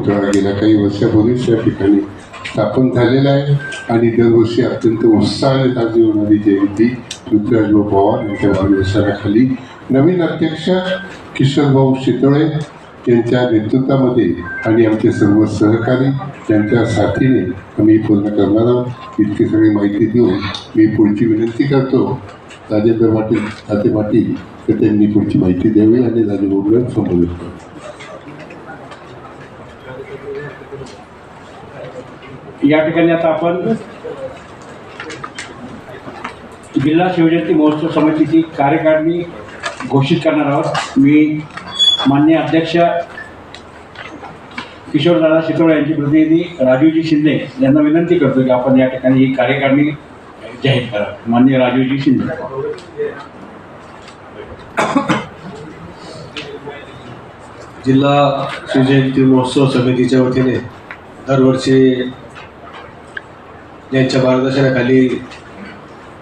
पुतळा गेल्या काही वर्षापूर्वीच या ठिकाणी स्थापन झालेला आहे आणि दरवर्षी अत्यंत उत्साहाने साजरी होणारी जयंती पृथ्वीराज भाऊ पवार यांच्या मार्गदर्शनाखाली नवीन अध्यक्ष किशोरभाऊ शितोळे यांच्या नेतृत्वामध्ये आणि आमचे सर्व सहकारी यांच्या साथीने आम्ही पूर्ण करणार आहोत। इतकी सगळी माहिती देऊन मी पुढची विनंती करतो राजेंद्र पाटील तर त्यांनी पुढची माहिती द्यावी आणि राजभाऊला संबोधित करतो। या ठिकाणी आता आपण जिल्हा शिवजयंती महोत्सव समितीची कार्यकारिणी घोषित करणार आहोत। मी माननीय अध्यक्ष किशोरदादा शितोळे यांचे प्रतिनिधी राजूजी शिंदे यांना विनंती करतो की आपण या ठिकाणी ही कार्यकारिणी जाहीर करा। माननीय राजूजी शिंदे। जिल्हा शिवजयंती महोत्सव समितीच्या वतीने दरवर्षी यांच्या मार्गदर्शनाखाली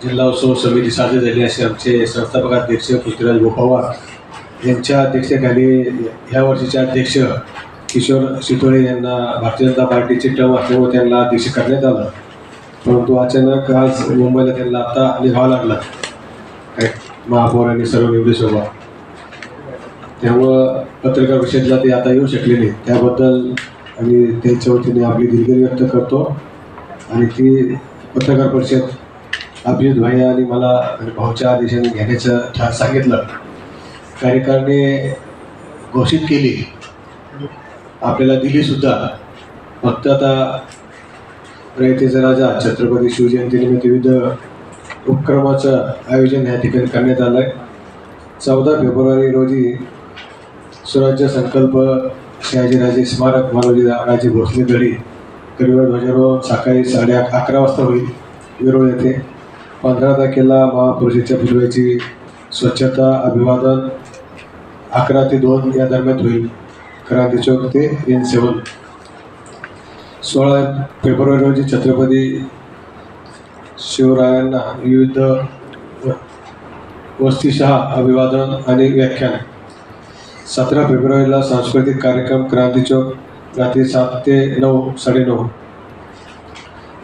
जिल्हा उत्सव समिती साजरी झाली असे आमचे संस्थापक अध्यक्ष पृथ्वीराज भाऊ पवार यांच्या अध्यक्षतेखाली ह्या वर्षीचे अध्यक्ष किशोर शितोळे यांना भारतीय जनता पार्टीचे टर्म असल्यामुळे त्यांना अध्यक्ष करण्यात आलं, परंतु अचानक आज मुंबईला त्यांना आता निघावं लागलं काय महापौर आणि सर्व निवडीसोबत, त्यामुळं पत्रकार परिषदेला ते आता येऊ शकले नाही। त्याबद्दल आम्ही त्यांच्या वतीने आपली दिलगिरी व्यक्त करतो आणि ती पत्रकार परिषद अभिजित भैया आणि मला भाऊच्या आदेशाने घेण्याचं सांगितलं। कार्यकारिणी घोषित केली, आपल्याला दिलीसुद्धा, फक्त आता रयतेचा राजा छत्रपती शिवजयंतीनिमित्त विविध उपक्रमाचं आयोजन या ठिकाणी करण्यात आलं आहे। 14 फेब्रुवारी रोजी स्वराज्य संकल्प शहाजीराजे स्मारक मानवजी राजे भोसले गडी गडीवर ध्वजारोहण सकाळी 11:30 वाजता होईल विरोळ येथे। 15 तारखेला महापुरुषाच्या पुतळ्याची स्वच्छता अभिवादन 11 ते 2 या दरम्यान होईल, क्रांती चौक ते N7। 16 फेब्रुवारी रोजी छत्रपती शिवरायांना विविध वस्तीशहा अभिवादन आणि व्याख्यान। 17 फेब्रुवारीला सांस्कृतिक कार्यक्रम क्रांती चौक रात्री 7 ते 9 9:30।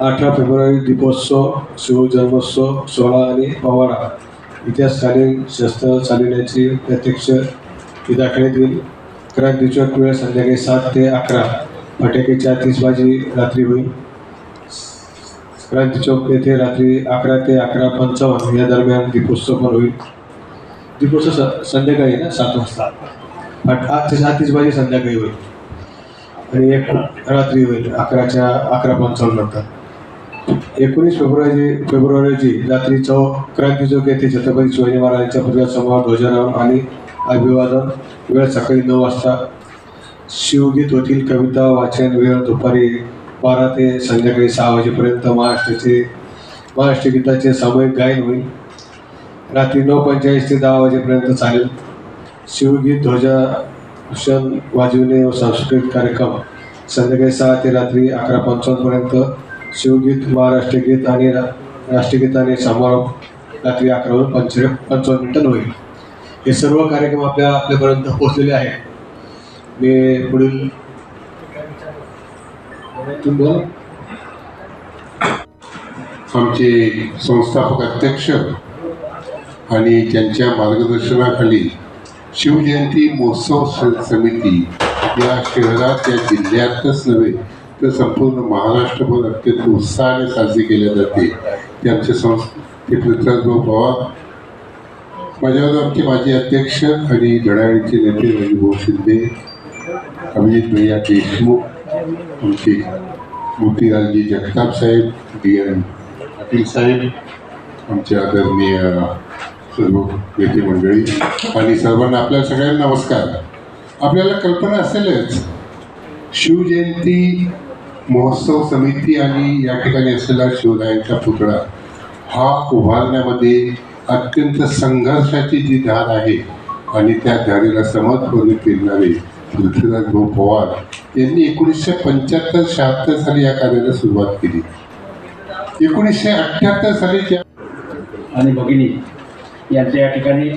18 फेब्रुवारी दीपोत्सव शिवजन्मोत्सव सोहळा आणि पवाडा इतिहासकालीन शस्त्र चालविण्याची प्रत्यक्ष दाखवण्यात येईल। क्रांती चौक वेळ संध्याकाळी 7 ते 11, फटाक्याची आतिषबाजी रात्री होईल। क्रांती चौक येथे रात्री 11 ते 11:55 या दरम्यान दीपोत्सव पण होईल। दीपोत्सव संध्याकाळी ना 7 वाजता, आतिषबाजी संध्याकाळी होईल आणि एक रात्री होईल 11:55 नंतर। 19 फेब्रुवारी रोजी रात्री क्रांती चौक येथे छत्रपती शिवाजी महाराजांच्या पुतळ्यासमोर ध्वजारोहण आणि अभिवादन, वेळ सकाळी 9 वाजता। शिवगीत होतील, कविता वाचन वेळ दुपारी 12 ते संध्याकाळी 6 वाजेपर्यंत। महाराष्ट्र गीताचे सामूहिक गायन होईल, रात्री 9:45 ते 10 वाजेपर्यंत चालेल। शिवगीत ध्वजारोहण वाजविणे व सांस्कृतिक कार्यक्रम संध्याकाळी 6 ते रात्री 11:55 पर्यंत। शिवगीत महाराष्ट्रगीत आणि राष्ट्रगीताने समारोप रात्री 11:55 होईल। हे सर्व कार्यक्रम आपल्यापर्यंत पोहोचलेले आहेत। मी पुढील आमचे संस्थापक अध्यक्ष आणि त्यांच्या मार्गदर्शनाखाली शिवजयंती महोत्सव समिती या शहरात या जिल्ह्यातच नव्हे तर संपूर्ण महाराष्ट्रभर अत्यंत उत्साहाने साजरी केल्या जाते। ते आमचे ते पृथ्वीराज भाऊ पवार, माझ्यावर आमचे माजी अध्यक्ष आणि धडाडीचे नेते राजभाऊ शिंदे, अभिजित भैया देशमुख, आमचे मोतीलालजी जगताप साहेब, DN पाटील साहेब, आमचे आदरणीय सर्व नेते मंडळी आणि सर्वांना आपल्या सगळ्यांना नमस्कार। आपल्याला कल्पना असेलच शिवजयंती महोत्सव समिती आणि या ठिकाणी असलेला शिवरायांचा पुतळा हा उभारण्यामध्ये अत्यंत संघर्षाची जी धार आहे आणि त्या धारेला समर्थपणे फिरणारे पृथ्वीराज भाऊ पवार यांनी 1975-76 साली या कार्याला सुरुवात केली। 1978 साली आणि भगिनी यांच्या या ठिकाणी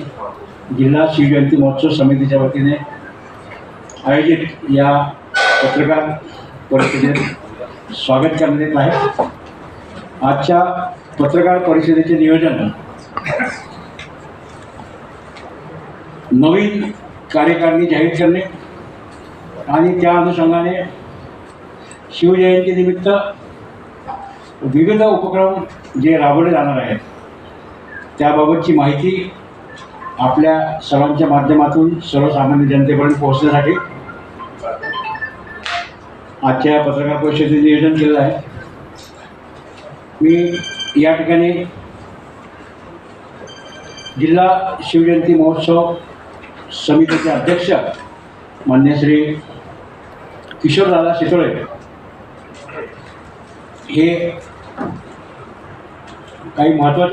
जिल्हा शिवजयंती महोत्सव समितीच्या वतीने आयोजित या पत्रकार परिषदेत स्वागत करण्यात येत आहे. आजच्या पत्रकार परिषदेचे नियोजन नवीन कार्यकारिणी जाहीर करणे आणि त्या अनुषंगाने शिवजयंतीनिमित्त विविध उपक्रम जे राबवले जाणार आहेत त्याबाबतची माहिती आपल्या सर्वांच्या माध्यमातून सर्वसामान्य जनतेपर्यंत पोहोचण्यासाठी आजच्या पत्रकार परिषदेचे नियोजन केलेलं आहे. मी या ठिकाणी जिल्हा शिवजयंती महोत्सव समितीचे अध्यक्ष मान्य श्री किशोरदादा शितोळे हे काही महत्त्वाचे